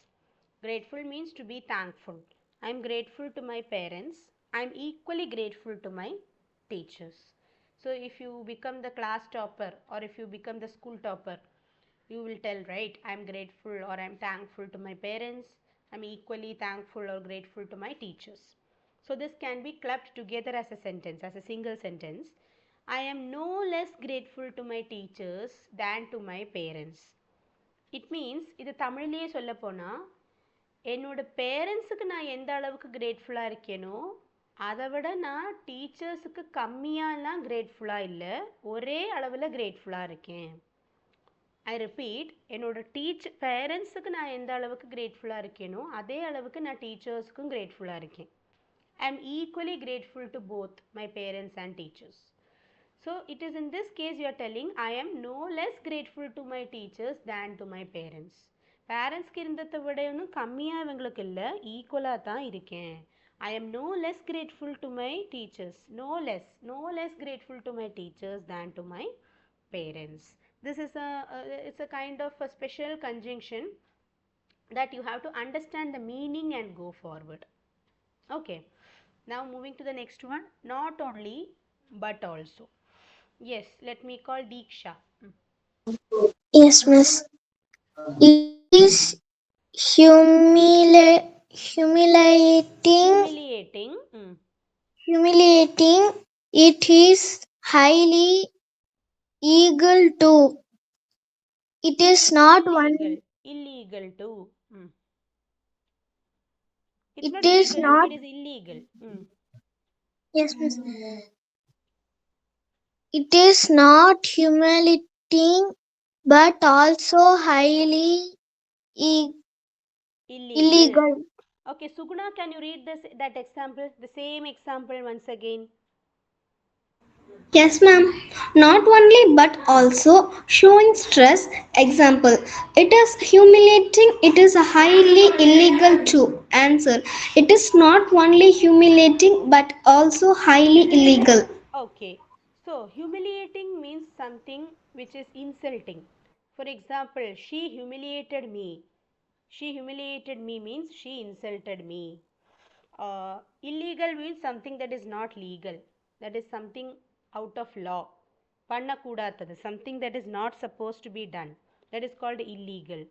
Grateful means to be thankful. I am grateful to my parents. I am equally grateful to my teachers. So, if you become the class topper or if you become the school topper, you will tell, right, I am grateful or I am thankful to my parents. I am equally thankful or grateful to my teachers. So, this can be clubbed together as a sentence, as a single sentence. I am no less grateful to my teachers than to my parents. It means, இது தமிழ்லேயே சொல்ல போனால், என்னோட பேரண்ட்ஸுக்கு நான் எந்த அளவுக்கு கிரேட்ஃபுல்லாக இருக்கேனோ அதை விட நான் டீச்சர்ஸுக்கு கம்மியாலாம் கிரேட்ஃபுல்லாக இல்லை, ஒரே அளவில் கிரேட்ஃபுல்லாக இருக்கேன். ஐ ரிப்பீட், என்னோட பேரண்ட்ஸுக்கு நான் எந்த அளவுக்கு கிரேட்ஃபுல்லாக இருக்கேனோ அதே அளவுக்கு நான் டீச்சர்ஸுக்கும் கிரேட்ஃபுல்லாக இருக்கேன். I am equally grateful to both my parents and teachers. So it is in this case you are telling I am no less grateful to my teachers than to my parents. பேரண்ட்ஸ்க்கு இருந்ததை விட ஒன்றும் கம்மியாக இவங்களுக்கு இல்லை, ஈக்குவலாக தான் இருக்கேன். I am no less grateful to my teachers, no less grateful to my teachers than to my parents. This is it's a kind of a special conjunction that you have to understand the meaning and go forward. Okay, now moving to the next one, not only but also. Yes, let me call Deeksha. Yes, miss. It is humiliating. Humiliating. Humiliating. It is highly illegal to. It is not one. Illegal too. It's It not is legal, not. it is illegal. Yes, miss. It is not humiliating, but also highly E- Illegal. illegal. Okay, Suguna, can you read that example? The same example once again. Yes, ma'am. Not only but also showing stress. Example: it is humiliating. It is highly illegal to answer. It is not only humiliating but also highly illegal. Okay, so humiliating means something which is insulting. For example, she humiliated me. She humiliated me means she insulted me. Illegal means something that is not legal, that is something out of law. Pannakudatadu, something that is not supposed to be done, that is called illegal.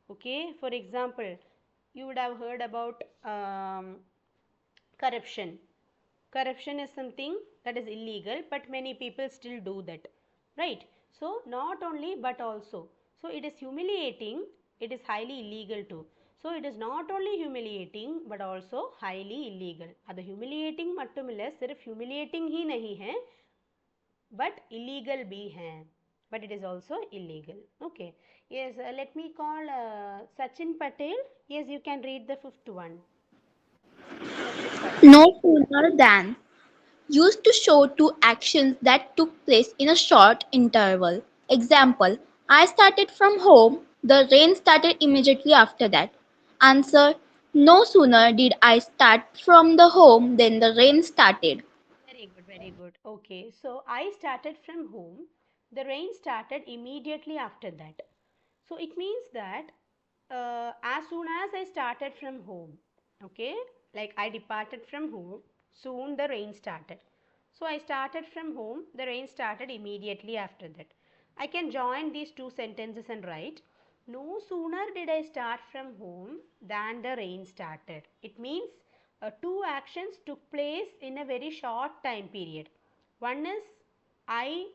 Okay, for example, you would have heard about corruption. Corruption is something that is illegal, but many people still do that, right? So not only but also, so it is humiliating, it is highly illegal too. So it is not only humiliating but also highly illegal. அது humiliating மட்டுமில்ல, सिर्फ humiliating ही नहीं है, but illegal भी है, but it is also illegal. Okay, yes, let me call Sachin Patel. Yes, you can read the fifth one. Sachin Patel. No sooner than used to show two actions that took place in a short interval. Example: I started from home. The rain started immediately after that. Answer: no sooner did I start from the home than the rain started. Very good, very good. Okay, so I started from home. The rain started immediately after that. So it means that as soon as I started from home, okay, like I departed from home, soon the rain started. So I started from home, the rain started immediately after that. I can join these two sentences and write, no sooner did I start from home than the rain started. It means two actions took place in a very short time period. One is I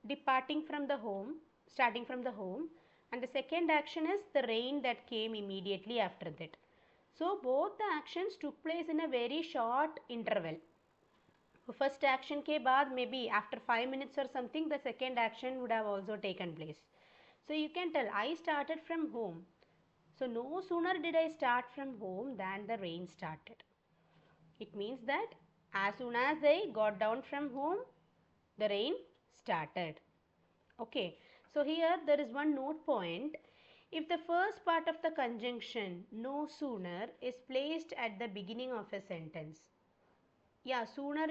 departing from the home, starting from the home, and the second action is the rain that came immediately after that. So both the actions took place in a very short interval. First action ke baad maybe after 5 minutes or something the second action would have also taken place. So you can tell I started from home. So no sooner did I start from home than the rain started. It means that as soon as I got down from home, the rain started. Okay, so here there is one note point. If the first part of the conjunction no sooner is placed at the beginning of a sentence, yeah, sooner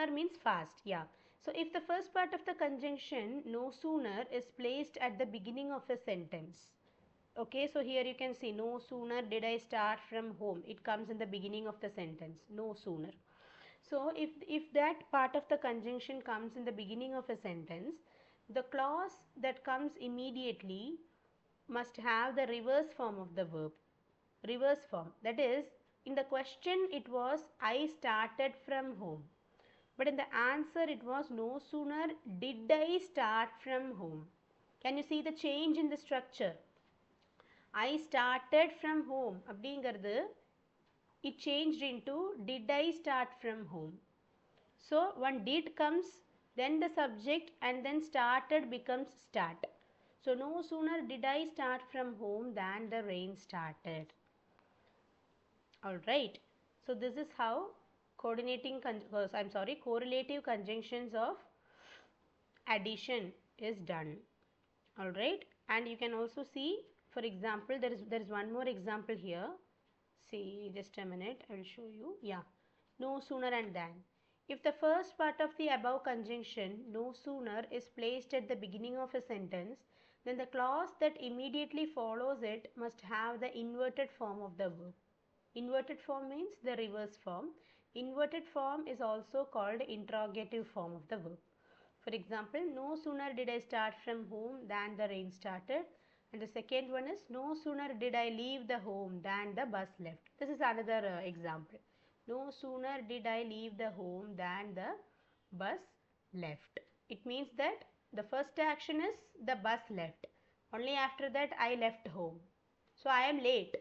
means fast, yeah. So if the first part of the conjunction no sooner is placed at the beginning of a sentence, okay, so here you can see no sooner did I start from home, it comes in the beginning of the sentence, no sooner. So if that part of the conjunction comes in the beginning of a sentence, the clause that comes immediately must have the reverse form of the verb. Reverse form, that is, in the question it was I started from home, but in the answer it was no sooner did I start from home. Can you see the change in the structure? I started from home அப்படிங்கிறது it changed into did I start from home. So one did comes, then the subject, and then started becomes start. So no sooner did I start from home than the rain started. Alright. So this is how correlative conjunctions of addition is done. Alright. And you can also see, for example, there is one more example here. See, just a minute, I will show you. Yeah, no sooner and than. If the first part of the above conjunction, no sooner, is placed at the beginning of a sentence, then the clause that immediately follows it must have the inverted form of the verb. Inverted form means the reverse form. Inverted form is also called interrogative form of the verb. For example, no sooner did I start from home than the rain started. And the second one is no sooner did I leave the home than the bus left. This is another example. No sooner did I leave the home than the bus left. It means that the first action is the bus left. Only after that I left home. So I am late.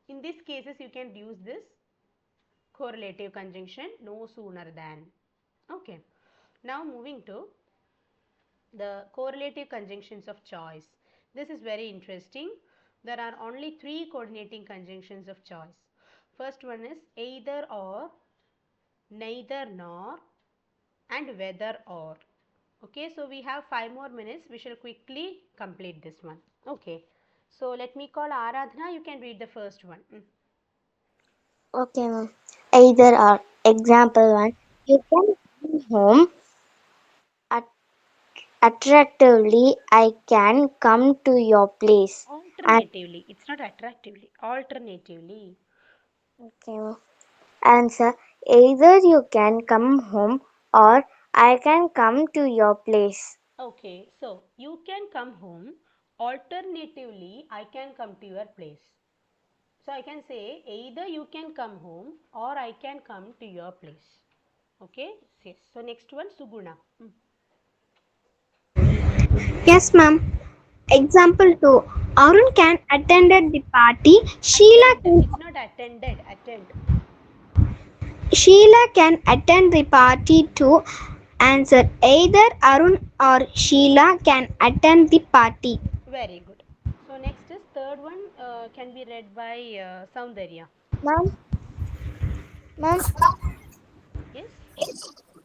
In these cases you can use this correlative conjunction no sooner than. Okay. Now moving to the correlative conjunctions of choice. This is very interesting. There are only 3 coordinating conjunctions of choice. First one is either or, neither nor, and whether or. Okay, so we have 5 more minutes. We shall quickly complete this one. Okay, so let me call Aradhana. You can read the first one. Okay, ma'am. Either or. Example 1. You can come home at- attractively. I can come to your place. And Alternatively, it's not attractively, alternatively. okay, ma'am. Answer. Either you can come home or I can come to your place. Okay, so you can come home. Alternatively, I can come to your place. So I can say either you can come home or I can come to your place. Okay, yes. So next one, Suguna. Yes, ma'am. Example 2. Arun can attended the party. Attend. It's not attended. Attend. Sheila can attend the party too. Answer. Either Arun or Sheila can attend the party. Very good. So next is third one. Can be read by Soundarya. Ma'am, ma'am, Yes.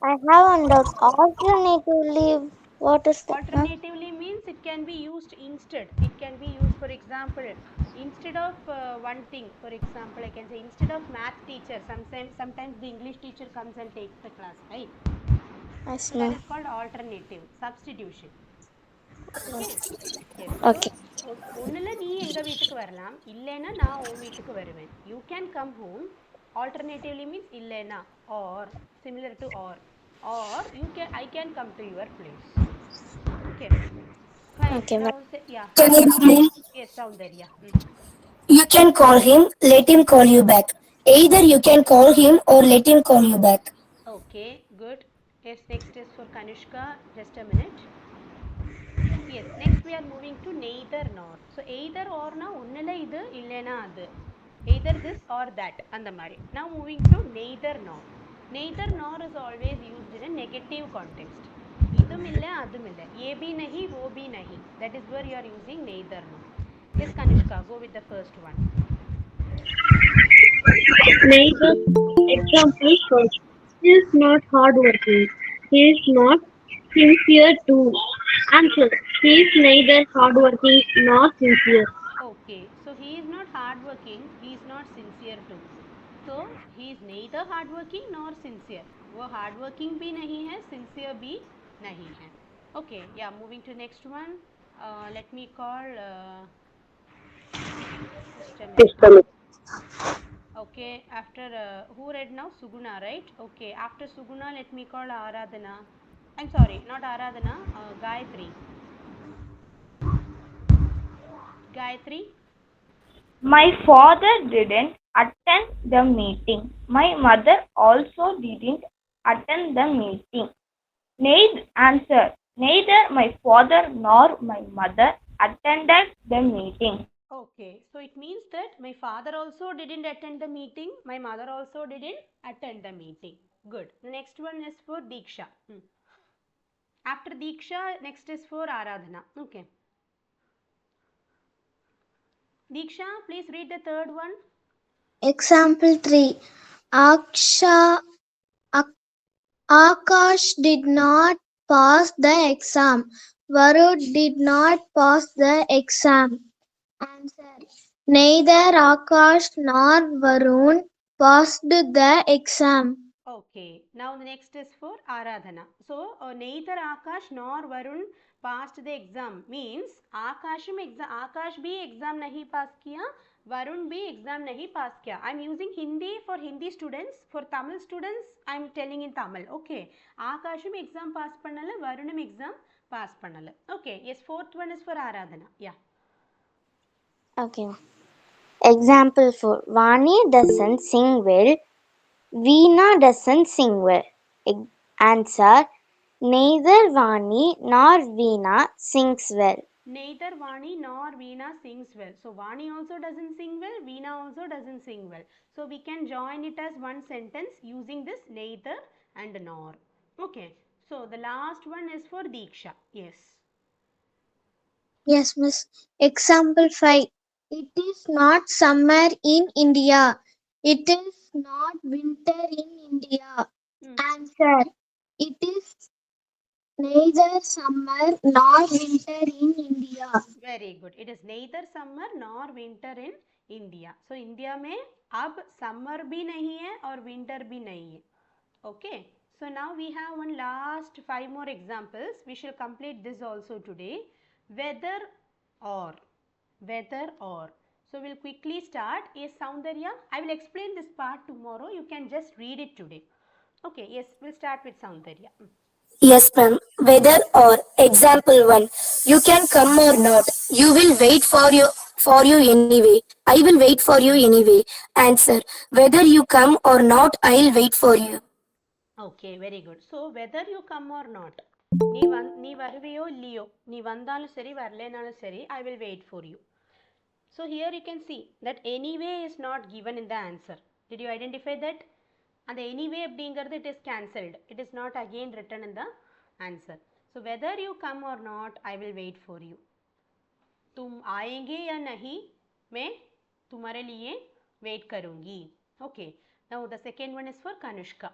I have one doubt. Alternatively, what is that, ma'am? Alternatively means it can be used instead. It can be used, for example, instead of one thing. For example, I can say instead of math teacher, sometimes the English teacher comes and takes the class, right? Yes, So that ma'am. is called alternative, substitution. Okay. Yes. So Okay. ஒன்னுல நீ எங்க வீட்டுக்கு வரலாம், இல்லைனா நான் உன் வீட்டுக்கு வருவேன். You can come home. Alternatively means இல்லைனா, or similar to or you can I can come to your place. Okay. Fine. Okay, Now ma'am. say, yeah. Can you explain? Yes, Soundarya. You can call him, let him call you back. Either you can call him or let him call you back. Okay, good. Yes, next is for Kanushka. Just a minute. Yes, next we are moving to neither nor. So either or na onnala idu illena adu. Either this or that and the mari. Now moving to neither nor. Neither nor is always used in a negative context. Idum illa adum illa. Ye bhi nahi, wo bhi nahi. That is where you are using neither nor. Yes, Kanushka, go with the first one. Neither. Example first. He is not hardworking. He is not sincere too. Answer. He is neither hardworking nor sincere. Okay, so he is not hardworking, he is not sincere too. So he is neither hardworking nor sincere. वो hardworking भी नहीं है, sincere भी नहीं है. Okay, yeah, moving to next one. Let me call. Just a minute. Okay, after who read now? Suguna, right? Okay, after Suguna, let me call Aradhana. I'm sorry, not Aradhana. Gayatri. Gayatri. My father didn't attend the meeting. My mother also didn't attend the meeting. Neither my father nor my mother attended the meeting. Okay, so it means that my father also didn't attend the meeting, my mother also didn't attend the meeting. Good. The next one is for Diksha. After Diksha, next is for Aradhana. Okay. Diksha, please read the third one. Example 3. Aksha, Ak- Akash did not pass the exam. Varun did not pass the exam. Answer. Neither Akash nor Varun passed the exam. Okay, now the next is for Aradhana. So, neither Akash nor Varun passed the exam. Means Akash bhi exam nahi pass kiya, Varun bhi exam nahi pass kiya. I am using Hindi for Hindi students. For Tamil students, I am telling in Tamil. Okay, Akashum exam pass pannala, Varunum exam pass pannala. Okay, yes, fourth one is for Aradhana. Yeah. Okay. Example 4. Vani doesn't sing well. Veena doesn't sing well. Answer. Neither Vani nor Veena sings well. Neither Vani nor Veena sings well. So Vani also doesn't sing well, Veena also doesn't sing well. So we can join it as one sentence using this neither and nor. Okay. So the last one is for Diksha. Yes. Yes, miss. Example 5. It is not summer in India. It is not winter in India. Hmm. Answer. It is neither summer nor winter in India. Very good. It is neither summer nor winter in India. So India में अब summer भी नहीं है और winter भी नहीं है. Okay. So now we have one last 5 more examples. We shall complete this also today. Whether or. Whether or. So we'll quickly start. Yes, Soundarya. I will explain this part tomorrow. You can just read it today. Okay. Yes, we'll start with Soundarya. Yes, ma'am. Whether or example 1. You can come or not. You will wait for you anyway. I will wait for you anyway. Answer. Whether you come or not, I'll wait for you. Okay, very good. So whether you come or not, நீ வருவியோ இல்லையோ, நீ வந்தாலும் சரி வரலைனாலும் சரி, I will wait for you. So here you can see that anyway is not given in the answer. Did you identify that? And the anyway அப்படிங்கிறது it is cancelled. It is not again written in the answer. So whether you come or not, I will wait for you. तुम आएंगे या नहीं, मैं तुम्हारे लिए wait करूँगी. Okay. Now the second one is for Kanushka.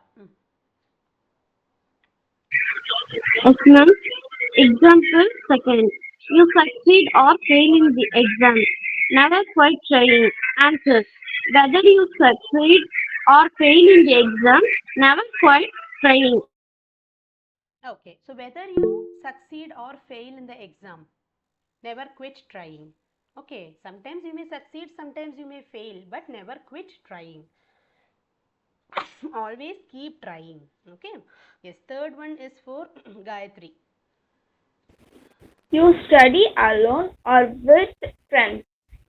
Yes, ma'am. Example second. You succeed or fail in the exam. Never quite trying. Answer. Whether you succeed or fail in the exam, never quite trying. Okay, so whether you succeed or fail in the exam, never quit trying. Okay, sometimes you may succeed, sometimes you may fail, but never quit trying. Always keep trying. Okay, yes, third one is for Gayatri. You study alone or with friends.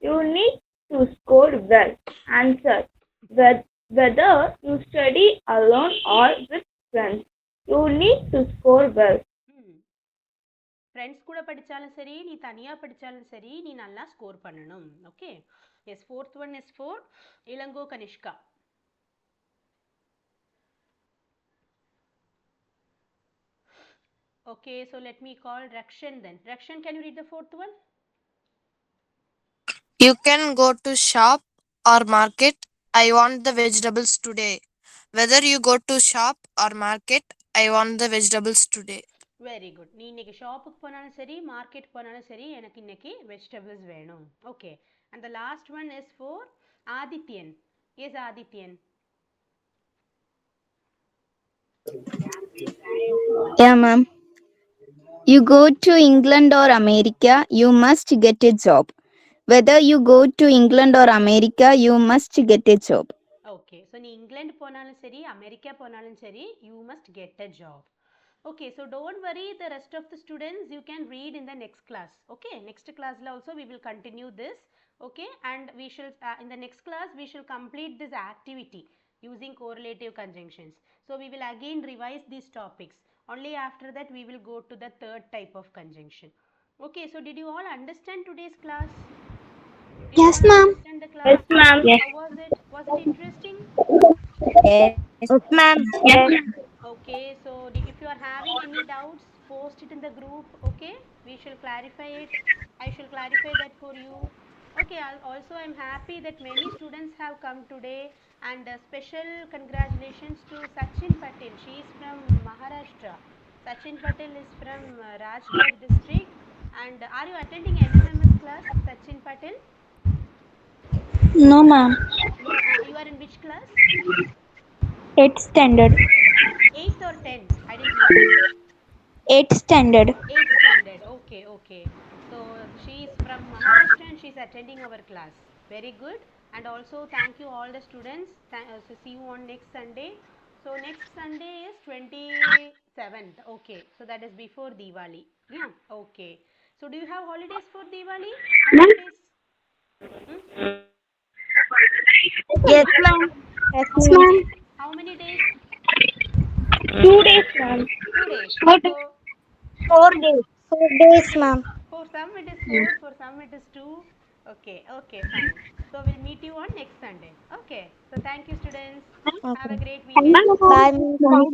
You need to score well. Answer. Whether you study alone or with friends, you need to score well. Friends கூட படித்தாலும் சரி, நீ தனியாக படித்தாலும் சரி, நீ நல்லா score பண்ணணும். Okay, yes, fourth one is for Ilango Kanishka. Okay, so let me call Rakshan then. Rakshan, can you read the fourth one? You can go to shop or market. I want the vegetables today. Whether you go to shop or market, I want the vegetables today. Very good. நீ இன்னைக்கு ஷாப்புக்கு போனாலும் சரி, market போனாலும் சரி, எனக்கு இன்னைக்கு vegetables வேணும். Okay, and the last one is for Adithyan. Yes Adithyan. Yeah, ma'am. You go to England or America, you must get a job. Whether you go to England or America, you must get a job. Okay, so நீ இங்கிலாந்து போனாலும் சரி, America போனாலும் சரி, you must get a job. Okay, so don't worry, the rest of the students you can read in the next class. Okay, next class la also we will continue this. Okay, and we shall in the next class we shall complete this activity using correlative conjunctions. So we will again revise these topics. Only after that we will go to the third type of conjunction. Okay, so did you all understand today's class? Yes, ma'am. Understand the class? Yes, ma'am. Yes. How was it? Was it interesting? Yes, ma'am. Yes, ma'am. Okay, so if you are having any doubts, post it in the group. Okay, we shall clarify it. I shall clarify that for you. Okay, also I'm happy that many students have come today, and special congratulations to Sachin Patel. She is from Maharashtra. Sachin Patel is from Rajgarh district. And are you attending MMMS class, Sachin Patel? No, ma'am. No, you are in which class? 8th standard. 8th or 10th? I didn't hear you. 8th standard. 8th standard. Okay, okay. So she is from Maharashtra and she is attending our class. Very good. And also thank you all the students. So see you on next Sunday. So next Sunday is 27th. Okay. So that is before Diwali. Yeah. Okay. So do you have holidays for Diwali? Holidays? Yes, ma'am. Yes, ma'am. How many days? 2 days, ma'am. 2 days. 4 days. So 4 days. 4 days, ma'am. for some it is 4, for some it is 2. Okay, okay, fine. So we'll meet you on next Sunday. Okay. So thank you students. Have a great weekend. Bye.